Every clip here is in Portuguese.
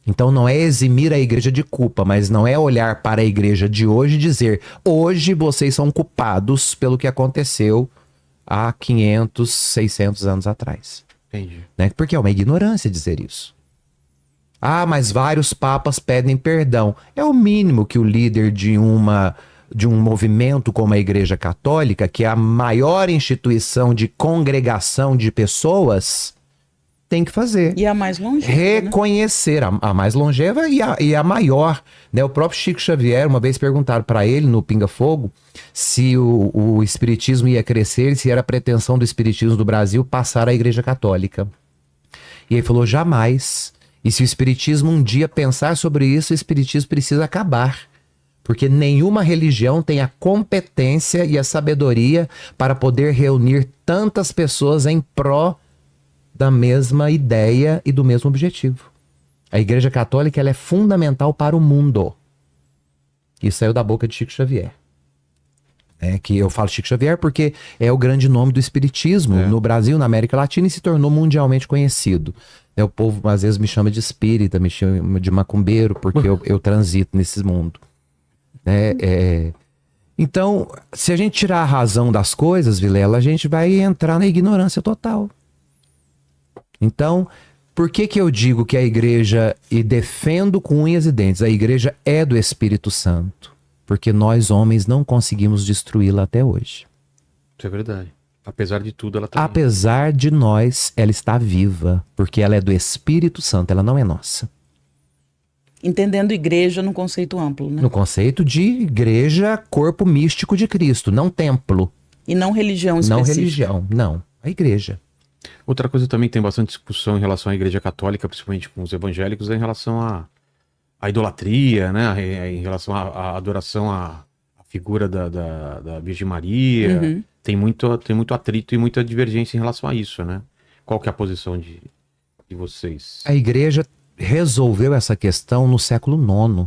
Então não é eximir a igreja de culpa, mas não é olhar para a igreja de hoje e dizer: hoje vocês são culpados pelo que aconteceu há 500, 600 anos atrás. Entendi. Né? Porque é uma ignorância dizer isso. Ah, mas vários papas pedem perdão. É o mínimo que o líder de um movimento como a Igreja Católica, que é a maior instituição de congregação de pessoas, tem que fazer. E a mais longeva, reconhecer a mais longeva e a maior. Né? O próprio Chico Xavier, uma vez perguntaram para ele no Pinga Fogo se o espiritismo ia crescer, se era a pretensão do espiritismo do Brasil passar à Igreja Católica. E ele falou: jamais. E se o espiritismo um dia pensar sobre isso, o espiritismo precisa acabar. Porque nenhuma religião tem a competência e a sabedoria para poder reunir tantas pessoas em pró da mesma ideia e do mesmo objetivo. A Igreja Católica, ela é fundamental para o mundo. Isso saiu da boca de Chico Xavier. Que eu falo Chico Xavier porque é o grande nome do espiritismo no Brasil, na América Latina, e se tornou mundialmente conhecido. O povo às vezes me chama de espírita, me chama de macumbeiro, porque eu transito nesse mundo. Então, se a gente tirar a razão das coisas, Vilela, a gente vai entrar na ignorância total. Então, por que eu digo que a igreja, e defendo com unhas e dentes, a igreja é do Espírito Santo? Porque nós, homens, não conseguimos destruí-la até hoje. Isso é verdade. Apesar de tudo, ela tá... Apesar de nós, ela está viva, porque ela é do Espírito Santo, ela não é nossa. Entendendo igreja no conceito amplo, né? No conceito de igreja, corpo místico de Cristo, não templo. E não religião específica. Não religião, não. A igreja. Outra coisa também que tem bastante discussão em relação à Igreja Católica, principalmente com os evangélicos, é em relação à idolatria, né? Em relação à adoração à figura da Virgem Maria. Uhum. Tem muito atrito e muita divergência em relação a isso, né? Qual que é a posição de vocês? A igreja resolveu essa questão no século IX.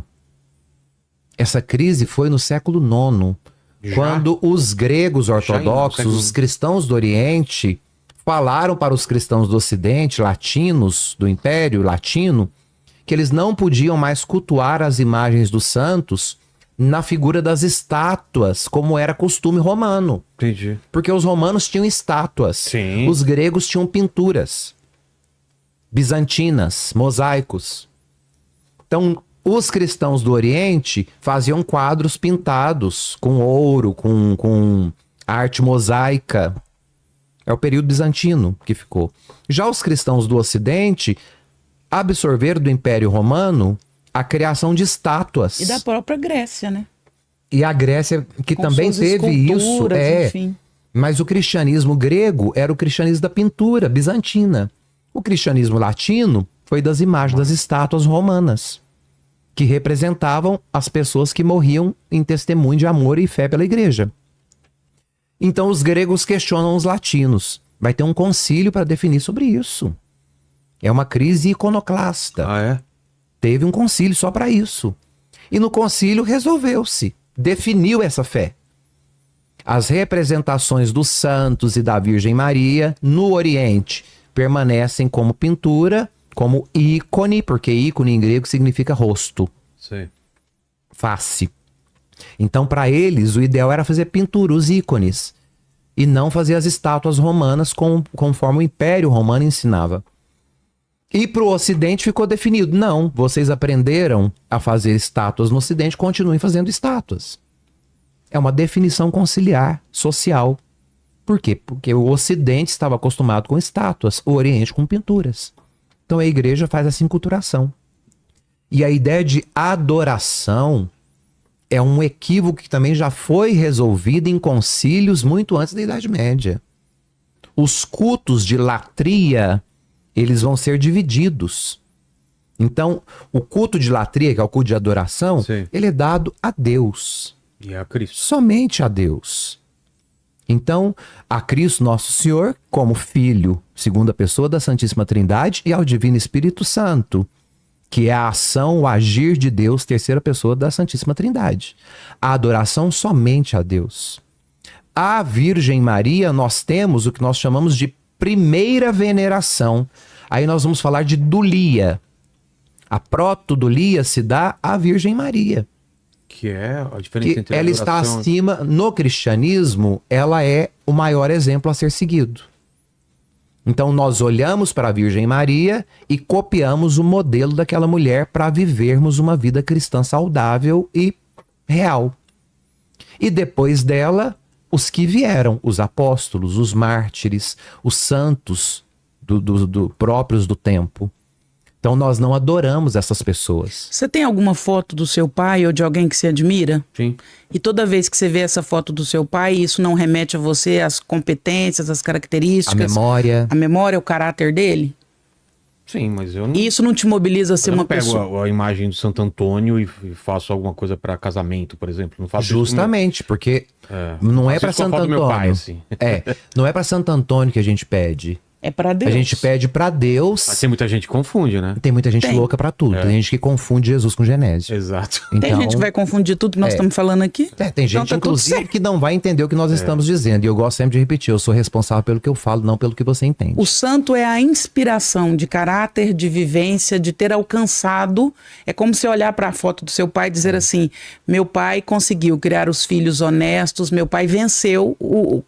Essa crise foi no século IX, quando os gregos ortodoxos, os cristãos do Oriente, falaram para os cristãos do Ocidente, latinos, do Império Latino, que eles não podiam mais cultuar as imagens dos santos na figura das estátuas, como era costume romano. Entendi. Porque os romanos tinham estátuas. Sim. Os gregos tinham pinturas bizantinas, mosaicos. Então, os cristãos do Oriente faziam quadros pintados com ouro, com arte mosaica. É o período bizantino que ficou. Já os cristãos do Ocidente absorveram do Império Romano a criação de estátuas. E da própria Grécia, né? E a Grécia, que com também teve isso. Enfim. Mas o cristianismo grego era o cristianismo da pintura bizantina. O cristianismo latino foi das imagens das estátuas romanas, que representavam as pessoas que morriam em testemunho de amor e fé pela igreja. Então os gregos questionam os latinos. Vai ter um concílio para definir sobre isso. É uma crise iconoclasta. Ah, é? Teve um concílio só para isso. E no concílio resolveu-se. Definiu essa fé. As representações dos santos e da Virgem Maria no Oriente permanecem como pintura, como ícone, porque ícone em grego significa rosto. Sim. Face. Então, para eles, o ideal era fazer pintura, os ícones, e não fazer as estátuas romanas conforme o Império Romano ensinava. E para o Ocidente ficou definido: não, vocês aprenderam a fazer estátuas no Ocidente, continuem fazendo estátuas. É uma definição conciliar, social. Por quê? Porque o Ocidente estava acostumado com estátuas, o Oriente com pinturas. Então a igreja faz essa enculturação. E a ideia de adoração é um equívoco que também já foi resolvido em concílios muito antes da Idade Média. Os cultos de latria, eles vão ser divididos. Então, o culto de latria, que é o culto de adoração, sim, ele é dado a Deus. E a Cristo. Somente a Deus. Então, a Cristo Nosso Senhor, como Filho, segunda pessoa da Santíssima Trindade, e ao Divino Espírito Santo, que é a ação, o agir de Deus, terceira pessoa da Santíssima Trindade. A adoração somente a Deus. A Virgem Maria, nós temos o que nós chamamos de primeira veneração. Aí nós vamos falar de dulia. A protodolia se dá à Virgem Maria. Que é a diferença Que entre ela está acima, no cristianismo, ela é o maior exemplo a ser seguido. Então nós olhamos para a Virgem Maria e copiamos o modelo daquela mulher para vivermos uma vida cristã saudável e real. E depois dela, os que vieram, os apóstolos, os mártires, os santos próprios do tempo. Então nós não adoramos essas pessoas. Você tem alguma foto do seu pai ou de alguém que você admira? Sim. E toda vez que você vê essa foto do seu pai, isso não remete a você às competências, às características? A memória, o caráter dele? Sim, mas eu não... E isso não te mobiliza a ser eu uma não pego pessoa... a imagem do Santo Antônio e faço alguma coisa para casamento, por exemplo. Não faço Justamente, porque isso não faço é para isso com a Santo foto do Antônio. meu pai, assim. Não é para Santo Antônio que a gente pede. É pra Deus. A gente pede para Deus. Mas tem muita gente que confunde, né? Tem muita gente Tem. louca para tudo. Tem gente que confunde Jesus com Genésio. Exato. Então, Tem gente que vai confundir tudo que nós estamos falando aqui? tem gente, Então tá tudo inclusive, certo. que não vai entender o que nós estamos dizendo. E eu gosto sempre de repetir, eu sou responsável pelo que eu falo, não pelo que você entende. O santo é a inspiração de caráter, de vivência, de ter alcançado. É como você olhar para a foto do seu pai e dizer assim: meu pai conseguiu criar os filhos honestos, meu pai venceu,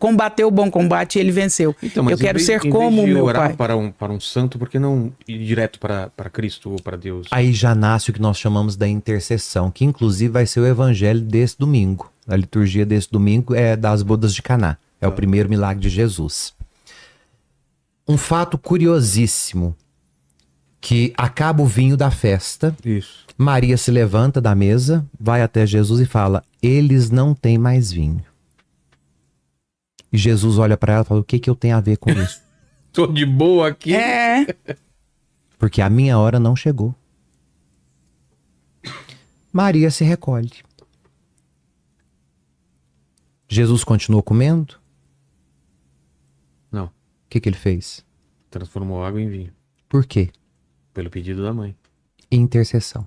combateu o bom combate e ele venceu. Então, mas eu quero em vez- ser em vez como o de meu orar pai. para um santo, por que não ir direto para Cristo ou para Deus? Aí já nasce o que nós chamamos da intercessão, que inclusive vai ser o evangelho desse domingo. A liturgia desse domingo é das bodas de Caná. É o primeiro milagre de Jesus. Um fato curiosíssimo, que acaba o vinho da festa, Isso. Maria se levanta da mesa, vai até Jesus e fala: eles não têm mais vinho. E Jesus olha para ela e fala: o que eu tenho a ver com isso? Tô de boa aqui. É. Porque a minha hora não chegou. Maria se recolhe. Jesus continuou comendo. Não. O que ele fez? Transformou água em vinho. Por quê? Pelo pedido da mãe. Intercessão.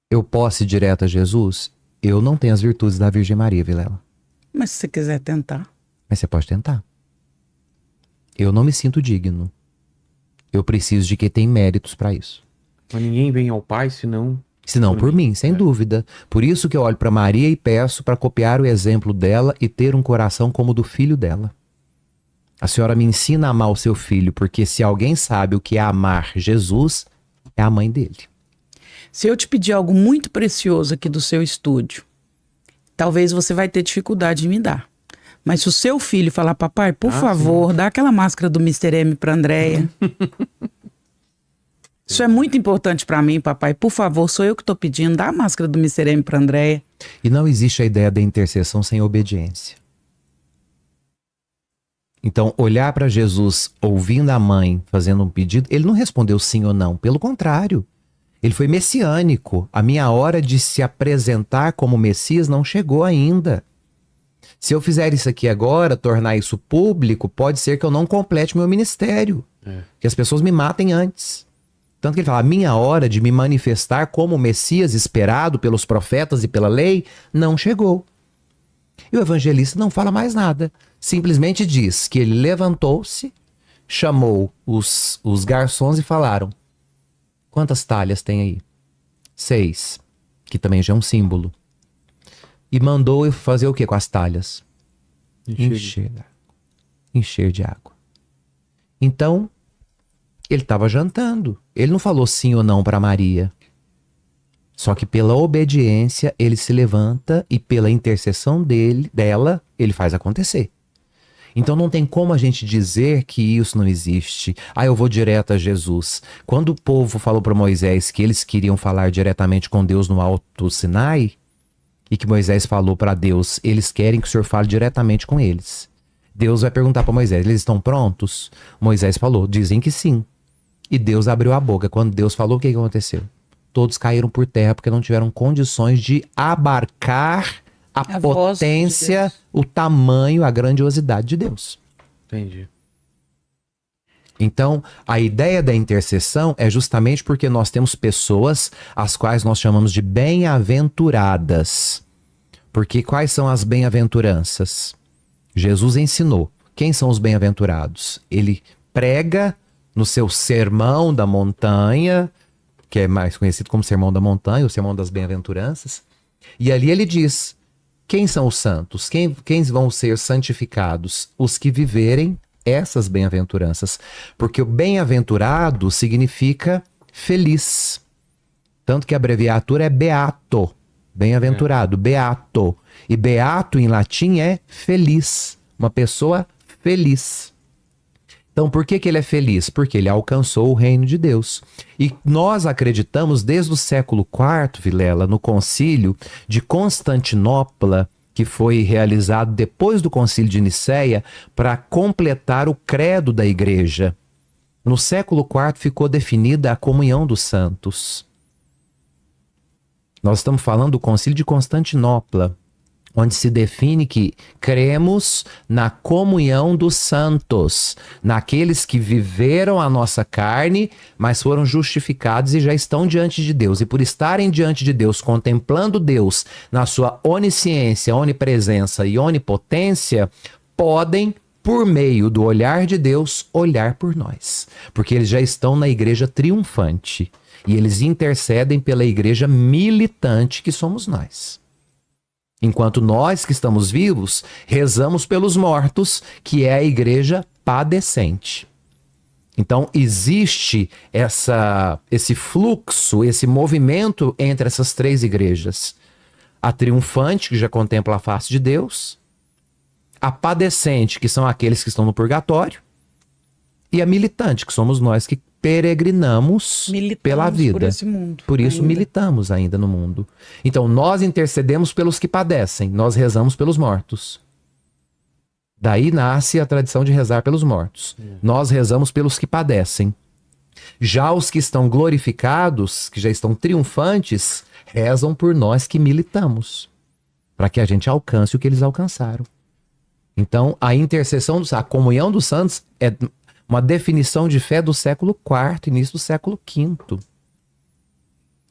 Eu posso ir direto a Jesus? Eu não tenho as virtudes da Virgem Maria, Vilela. Mas se você quiser tentar. Mas você pode tentar. Eu não me sinto digno. Eu preciso de quem tem méritos para isso. Mas ninguém vem ao Pai senão... Se não por mim, sem dúvida. Por isso que eu olho para Maria e peço para copiar o exemplo dela e ter um coração como o do filho dela. A senhora me ensina a amar o seu filho, porque se alguém sabe o que é amar Jesus, é a mãe dele. Se eu te pedir algo muito precioso aqui do seu estúdio, talvez você vai ter dificuldade em me dar. Mas se o seu filho falar: papai, por favor, dá aquela máscara do Mr. M pra Andréia. Isso é muito importante pra mim, papai. Por favor, sou eu que tô pedindo, dá a máscara do Mr. M pra Andréia. E não existe a ideia da intercessão sem obediência. Então, olhar para Jesus ouvindo a mãe fazendo um pedido, ele não respondeu sim ou não. Pelo contrário, ele foi messiânico. A minha hora de se apresentar como Messias não chegou ainda. Se eu fizer isso aqui agora, tornar isso público, pode ser que eu não complete meu ministério. Que as pessoas me matem antes. Tanto que ele fala: a minha hora de me manifestar como Messias esperado pelos profetas e pela lei não chegou. E o evangelista não fala mais nada. Simplesmente diz que ele levantou-se, chamou os garçons e falaram: quantas talhas tem aí? 6, que também já é um símbolo. E mandou eu fazer o que com as talhas? Encher de água. Então, ele estava jantando. Ele não falou sim ou não para Maria. Só que pela obediência, ele se levanta e pela intercessão dela, ele faz acontecer. Então não tem como a gente dizer que isso não existe. Ah, eu vou direto a Jesus. Quando o povo falou para Moisés que eles queriam falar diretamente com Deus no Alto Sinai, e que Moisés falou para Deus: eles querem que o Senhor fale diretamente com eles. Deus vai perguntar para Moisés: eles estão prontos? Moisés falou: dizem que sim. E Deus abriu a boca. Quando Deus falou, o que aconteceu? Todos caíram por terra porque não tiveram condições de abarcar a potência, o tamanho, a grandiosidade de Deus. Entendi. Então, a ideia da intercessão é justamente porque nós temos pessoas as quais nós chamamos de bem-aventuradas. Porque quais são as bem-aventuranças? Jesus ensinou. Quem são os bem-aventurados? Ele prega no seu Sermão da Montanha, que é mais conhecido como Sermão da Montanha, o Sermão das Bem-aventuranças. E ali ele diz: quem são os santos? Quem vão ser santificados? Os que viverem essas bem-aventuranças. Porque o bem-aventurado significa feliz. Tanto que a abreviatura é beato. Bem-aventurado, beato. E beato em latim é feliz. Uma pessoa feliz. Então, por que ele é feliz? Porque ele alcançou o reino de Deus. E nós acreditamos desde o século IV, Vilela, no concílio de Constantinopla, que foi realizado depois do concílio de Nicéia, para completar o credo da igreja. No século IV ficou definida a comunhão dos santos. Nós estamos falando do concílio de Constantinopla, onde se define que cremos na comunhão dos santos, naqueles que viveram a nossa carne, mas foram justificados e já estão diante de Deus. E por estarem diante de Deus, contemplando Deus na sua onisciência, onipresença e onipotência, podem, por meio do olhar de Deus, olhar por nós. Porque eles já estão na igreja triunfante. E eles intercedem pela igreja militante que somos nós. Enquanto nós que estamos vivos, rezamos pelos mortos, que é a igreja padecente. Então existe esse fluxo, esse movimento entre essas três igrejas. A triunfante, que já contempla a face de Deus. A padecente, que são aqueles que estão no purgatório. E a militante, que somos nós que peregrinamos pela vida. Por esse mundo. Por isso militamos ainda no mundo. Então nós intercedemos pelos que padecem, nós rezamos pelos mortos. Daí nasce a tradição de rezar pelos mortos. Nós rezamos pelos que padecem. Já os que estão glorificados, que já estão triunfantes, rezam por nós que militamos, para que a gente alcance o que eles alcançaram. Então a intercessão, a comunhão dos santos é uma definição de fé do século IV, início do século V.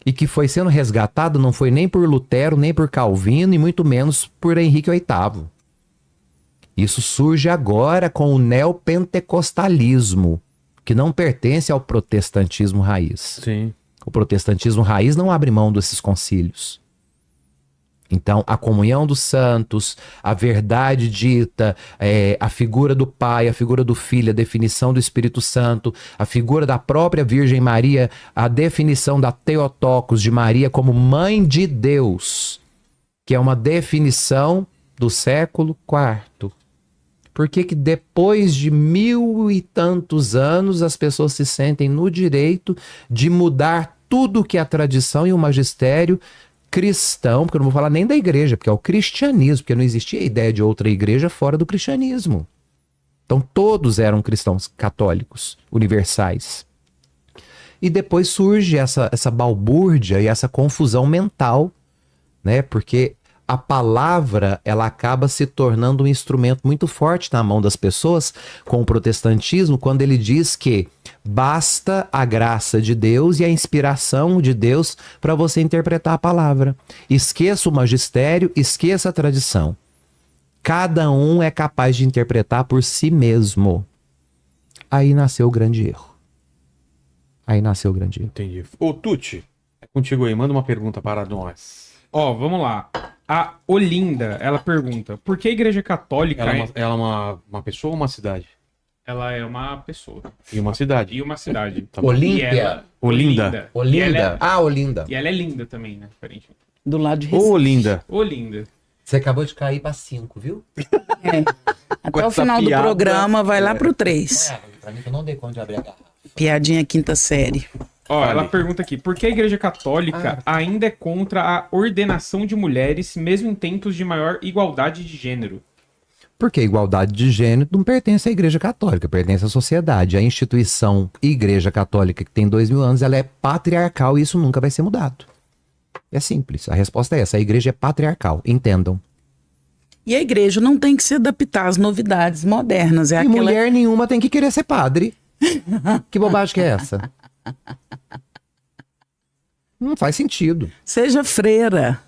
E que foi sendo resgatado não foi nem por Lutero, nem por Calvino, e muito menos por Henrique VIII. Isso surge agora com o neopentecostalismo, que não pertence ao protestantismo raiz. Sim. O protestantismo raiz não abre mão desses concílios. Então, a comunhão dos santos, a verdade dita, a figura do Pai, a figura do Filho, a definição do Espírito Santo, a figura da própria Virgem Maria, a definição da Theotokos de Maria como Mãe de Deus, que é uma definição do século IV. Por que que depois de 1000 e tantos anos as pessoas se sentem no direito de mudar tudo que é a tradição e o magistério cristão, porque eu não vou falar nem da igreja, porque é o cristianismo, porque não existia a ideia de outra igreja fora do cristianismo. Então todos eram cristãos católicos, universais. E depois surge essa balbúrdia e essa confusão mental, né? Porque a palavra, ela acaba se tornando um instrumento muito forte na mão das pessoas com o protestantismo, quando ele diz que basta a graça de Deus e a inspiração de Deus para você interpretar a palavra. Esqueça o magistério, esqueça a tradição. Cada um é capaz de interpretar por si mesmo. Aí nasceu o grande erro. Entendi. Ô, Tuti, é contigo aí. Manda uma pergunta para nós. Ó, vamos lá. A Olinda, ela pergunta, por que a Igreja Católica... Ela é uma pessoa ou uma cidade? Ela é uma pessoa. E uma cidade. E uma cidade. Tá bom. Olímpia. Olinda. Olinda. Olinda. E ela é linda também, né? Diferente. Do lado de Recife. Ô, Olinda. Olinda. Você acabou de cair para 5, viu? Até o final do programa vai lá pro 3. Pra mim que eu não dei conta de abrir a garrafa. Piadinha quinta série. Ó, ela pergunta aqui, por que a Igreja Católica ainda é contra a ordenação de mulheres, mesmo em tempos de maior igualdade de gênero? Porque a igualdade de gênero não pertence à Igreja Católica, pertence à sociedade. A instituição Igreja Católica, que tem 2000 anos, ela é patriarcal e isso nunca vai ser mudado. É simples, a resposta é essa, a Igreja é patriarcal, entendam. E a igreja não tem que se adaptar às novidades modernas. E mulher nenhuma tem que querer ser padre. Que bobagem que é essa? Não faz sentido. Seja freira.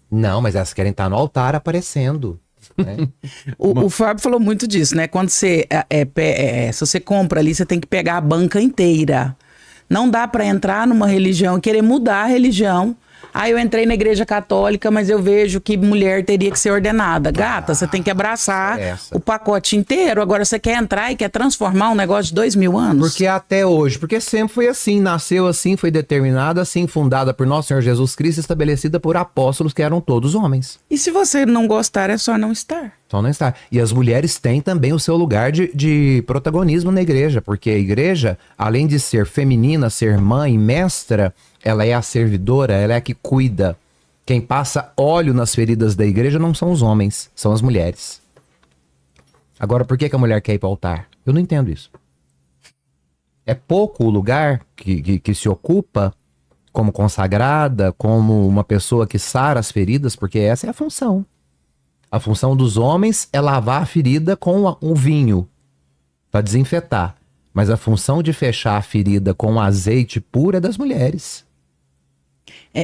Não, mas elas querem estar no altar aparecendo. né? O Fábio falou muito disso, né? Quando você, se você compra ali, você tem que pegar a banca inteira. Não dá para entrar numa religião e querer mudar a religião. Eu entrei na igreja católica, mas eu vejo que mulher teria que ser ordenada. Gata, você tem que abraçar o pacote inteiro. Agora você quer entrar e quer transformar um negócio de 2000 anos? Porque até hoje, porque sempre foi assim, nasceu assim, foi determinada assim, fundada por nosso Senhor Jesus Cristo, estabelecida por apóstolos que eram todos homens. E se você não gostar, é só não estar. Só não estar. E as mulheres têm também o seu lugar de protagonismo na igreja, porque a igreja, além de ser feminina, ser mãe, mestra, ela é a servidora, ela é a que cuida. Quem passa óleo nas feridas da igreja não são os homens, são as mulheres. Agora, por que a mulher quer ir para o altar? Eu não entendo isso. É pouco o lugar que se ocupa como consagrada, como uma pessoa que sara as feridas, porque essa é a função. A função dos homens é lavar a ferida com o vinho, para desinfetar. Mas a função de fechar a ferida com azeite puro é das mulheres.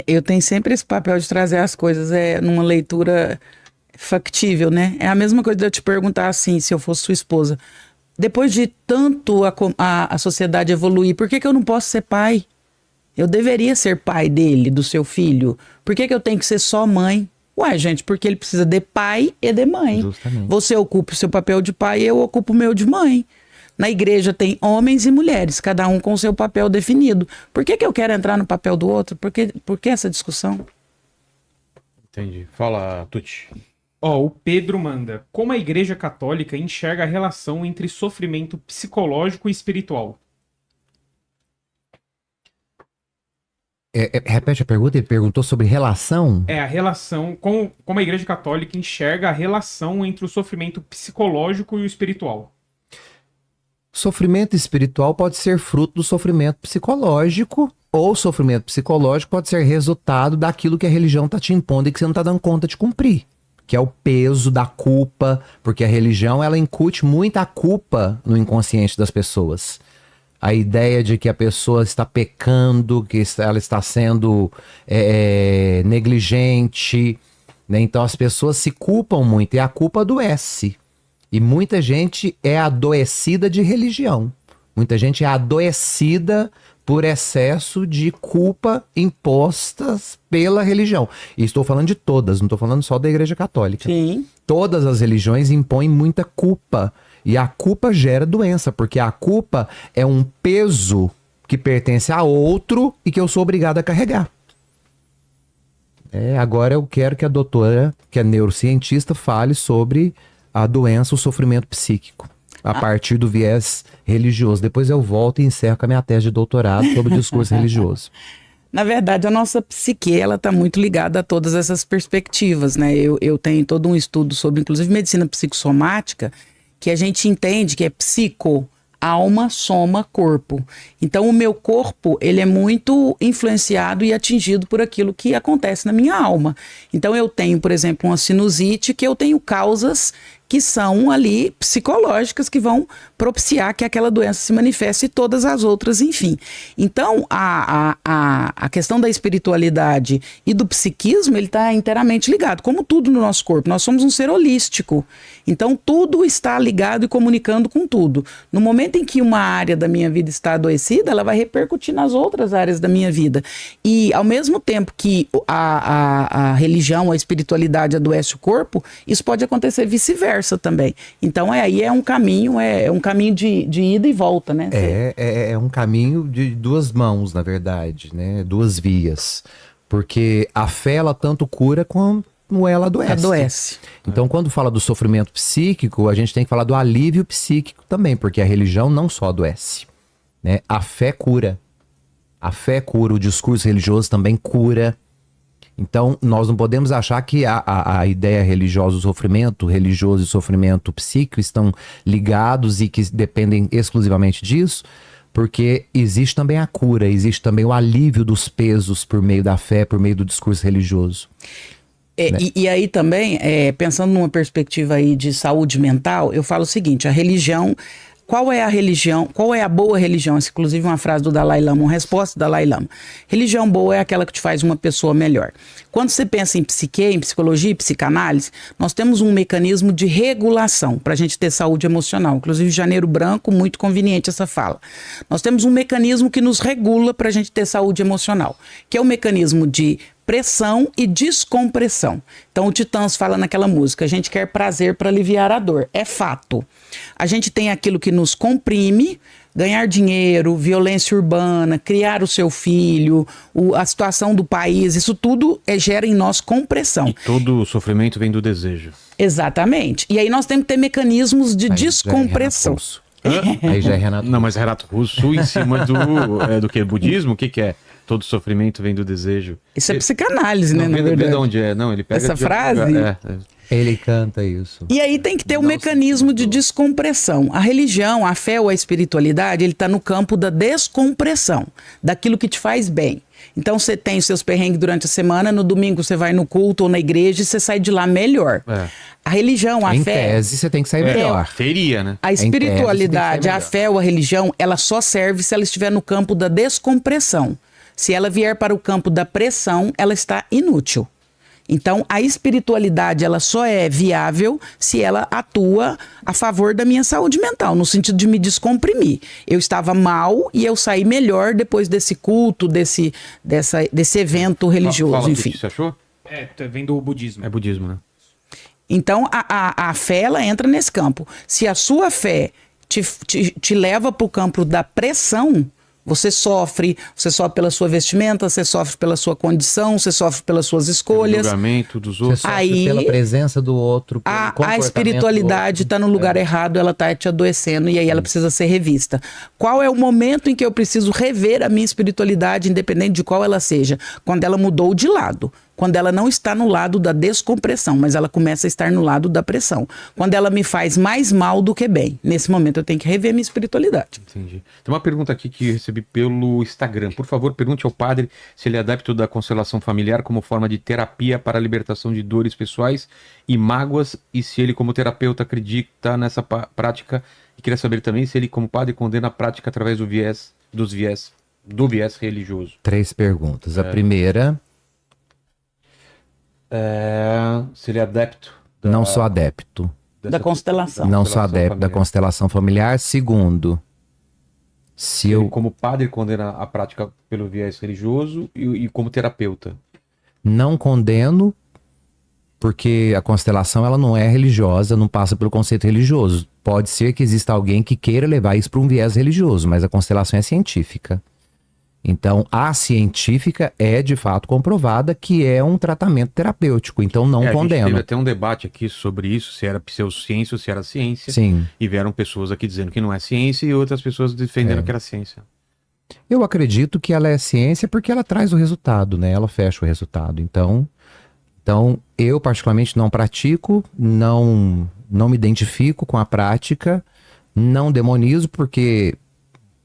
Eu tenho sempre esse papel de trazer as coisas numa leitura factível, né? É a mesma coisa de eu te perguntar assim, se eu fosse sua esposa. Depois de tanto a sociedade evoluir, por que eu não posso ser pai? Eu deveria ser pai dele, do seu filho. Por que eu tenho que ser só mãe? Ué, gente, porque ele precisa de pai e de mãe. Justamente. Você ocupa o seu papel de pai e eu ocupo o meu de mãe. Na igreja tem homens e mulheres, cada um com o seu papel definido. Por que eu quero entrar no papel do outro? Por que essa discussão? Entendi. Fala, Tuti. O Pedro manda. Como a Igreja Católica enxerga a relação entre sofrimento psicológico e espiritual? Repete a pergunta, ele perguntou sobre relação? A relação, como a Igreja Católica enxerga a relação entre o sofrimento psicológico e o espiritual. Sofrimento espiritual pode ser fruto do sofrimento psicológico, ou sofrimento psicológico pode ser resultado daquilo que a religião está te impondo e que você não está dando conta de cumprir, que é o peso da culpa, porque a religião ela incute muita culpa no inconsciente das pessoas. A ideia de que a pessoa está pecando, que ela está sendo negligente, né? Então as pessoas se culpam muito e a culpa adoece. E muita gente é adoecida de religião. Muita gente é adoecida por excesso de culpa impostas pela religião. E estou falando de todas, não estou falando só da Igreja Católica. Sim. Todas as religiões impõem muita culpa. E a culpa gera doença, porque a culpa é um peso que pertence a outro e que eu sou obrigado a carregar. Agora eu quero que a doutora, que é neurocientista, fale sobre a doença, o sofrimento psíquico, a partir do viés religioso. Depois eu volto e encerro com a minha tese de doutorado sobre o discurso religioso. Na verdade, a nossa psique, ela está muito ligada a todas essas perspectivas, né? Eu tenho todo um estudo sobre, inclusive, medicina psicossomática, que a gente entende que é psico, alma, soma, corpo. Então, o meu corpo, ele é muito influenciado e atingido por aquilo que acontece na minha alma. Então, eu tenho, por exemplo, uma sinusite, que eu tenho causas que são ali psicológicas, que vão propiciar que aquela doença se manifeste e todas as outras, enfim. Então, a questão da espiritualidade e do psiquismo, ele está inteiramente ligado, como tudo no nosso corpo. Nós somos um ser holístico. Então, tudo está ligado e comunicando com tudo. No momento em que uma área da minha vida está adoecida, ela vai repercutir nas outras áreas da minha vida. E, ao mesmo tempo que a religião, a espiritualidade adoece o corpo, isso pode acontecer vice-versa também. Então aí é um caminho, de ida e volta, né? É um caminho de duas mãos, na verdade, né? Duas vias. Porque a fé, ela tanto cura como ela adoece. Então, quando fala do sofrimento psíquico, a gente tem que falar do alívio psíquico também, porque a religião não só adoece, né? A fé cura. A fé cura, o discurso religioso também cura. Então, nós não podemos achar que a ideia religiosa, o sofrimento religioso e o sofrimento psíquico estão ligados e que dependem exclusivamente disso, porque existe também a cura, existe também o alívio dos pesos por meio da fé, por meio do discurso religioso. Né? E aí também, pensando numa perspectiva aí de saúde mental, eu falo o seguinte, a religião, Qual é a religião, qual é a boa religião? Essa, inclusive, uma frase do Dalai Lama, uma resposta do Dalai Lama. Religião boa é aquela que te faz uma pessoa melhor. Quando você pensa em psique, em psicologia e psicanálise, nós temos um mecanismo de regulação para a gente ter saúde emocional. Inclusive, Janeiro Branco, muito conveniente essa fala. Nós temos um mecanismo que nos regula para a gente ter saúde emocional, que é o mecanismo de pressão e descompressão. Então o Titãs fala naquela música, a gente quer prazer para aliviar a dor. É fato. A gente tem aquilo que nos comprime, ganhar dinheiro, violência urbana, criar o seu filho, a situação do país, isso tudo gera em nós compressão. E todo o sofrimento vem do desejo. Exatamente. E aí nós temos que ter mecanismos de descompressão. Aí já é Renato. Não, mas Renato Russo em cima do que? Budismo? O que é? Todo sofrimento vem do desejo. Isso é psicanálise, não, né? Na verdade. Vê de onde é. Não, ele pega essa frase. Ele canta isso. E aí tem que ter um mecanismo de descompressão. A religião, a fé ou a espiritualidade, ele está no campo da descompressão, daquilo que te faz bem. Então você tem os seus perrengues durante a semana, no domingo você vai no culto ou na igreja e você sai de lá melhor. A religião, a fé... Em tese você tem que sair melhor. Teria, né? A espiritualidade, a fé ou a religião, ela só serve se ela estiver no campo da descompressão. Se ela vier para o campo da pressão, ela está inútil. Então, a espiritualidade, ela só é viável se ela atua a favor da minha saúde mental, no sentido de me descomprimir. Eu estava mal e eu saí melhor depois desse culto, desse evento religioso, Fala enfim. O que você achou? Vem do budismo. É budismo, né? Então, a fé, ela entra nesse campo. Se a sua fé te leva para o campo da pressão... Você sofre pela sua vestimenta, você sofre pela sua condição, você sofre pelas suas escolhas. O julgamento dos outros. Você sofre pela presença do outro. A espiritualidade está no lugar errado, ela está te adoecendo e aí ela precisa ser revista. Qual é o momento em que eu preciso rever a minha espiritualidade, independente de qual ela seja? Quando ela mudou de lado. Quando ela não está no lado da descompressão, mas ela começa a estar no lado da pressão. Quando ela me faz mais mal do que bem. Nesse momento eu tenho que rever minha espiritualidade. Entendi. Tem uma pergunta aqui que eu recebi pelo Instagram. Por favor, pergunte ao padre se ele é adepto da constelação familiar como forma de terapia para a libertação de dores pessoais e mágoas e se ele como terapeuta acredita nessa prática e queria saber também se ele como padre condena a prática através do viés religioso. 3 perguntas. A primeira... se ele é adepto Não sou adepto. Da constelação. Não sou adepto da constelação familiar. Segundo, se eu... como padre condena a prática pelo viés religioso e como terapeuta. Não condeno, porque a constelação ela não é religiosa, não passa pelo conceito religioso. Pode ser que exista alguém que queira levar isso para um viés religioso, mas a constelação é científica. Então, a científica é, de fato, comprovada que é um tratamento terapêutico. Então, não condeno. A gente teve até um debate aqui sobre isso, se era pseudociência ou se era ciência. Sim. E vieram pessoas aqui dizendo que não é ciência e outras pessoas defendendo que era ciência. Eu acredito que ela é ciência porque ela traz o resultado, né? Ela fecha o resultado. Então eu, particularmente, não pratico, não me identifico com a prática, não demonizo, porque...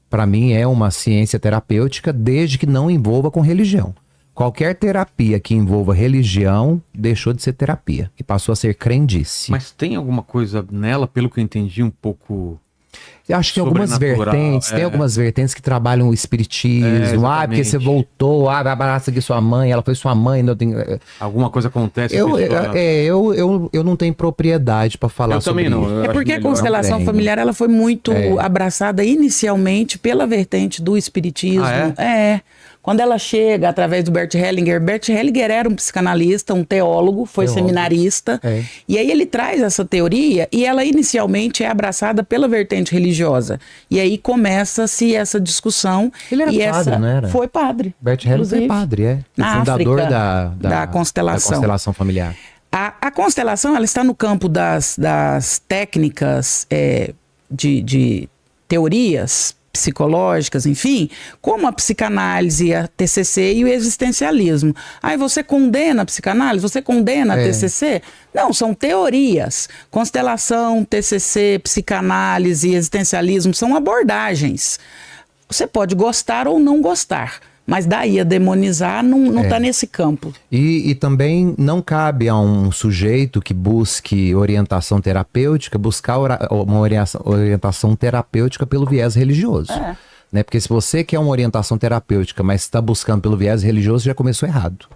Para mim é uma ciência terapêutica desde que não envolva com religião. Qualquer terapia que envolva religião deixou de ser terapia e passou a ser crendice. Mas tem alguma coisa nela, pelo que eu entendi, um pouco... Eu acho que tem algumas vertentes, tem algumas vertentes que trabalham o espiritismo. Porque você voltou, abraça aqui sua mãe, ela foi sua mãe. Não tem... Alguma coisa acontece. Eu não tenho propriedade para falar sobre isso. É porque a constelação familiar ela foi muito abraçada inicialmente pela vertente do espiritismo. Quando ela chega através do Bert Hellinger era um psicanalista, um teólogo, foi seminarista. E aí ele traz essa teoria e ela inicialmente é abraçada pela vertente religiosa. E aí começa-se essa discussão. Ele era padre, não era? Foi padre. Bert Hellinger foi padre, fundador da constelação familiar. A constelação ela está no campo das técnicas de teorias psicológicas, enfim, como a psicanálise, a TCC e o existencialismo. Aí você condena a psicanálise? Você condena a TCC? Não, são teorias. Constelação, TCC, psicanálise, existencialismo são abordagens. Você pode gostar ou não gostar, Mas daí a demonizar não tá nesse campo. E também não cabe a um sujeito que busque orientação terapêutica buscar uma orientação terapêutica pelo viés religioso. Né? Porque se você quer uma orientação terapêutica, mas está buscando pelo viés religioso, já começou errado.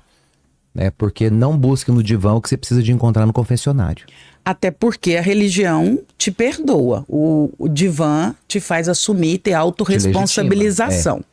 Né? Porque não busque no divã o que você precisa de encontrar no confessionário. Até porque a religião te perdoa. O divã te faz assumir, ter autorresponsabilização.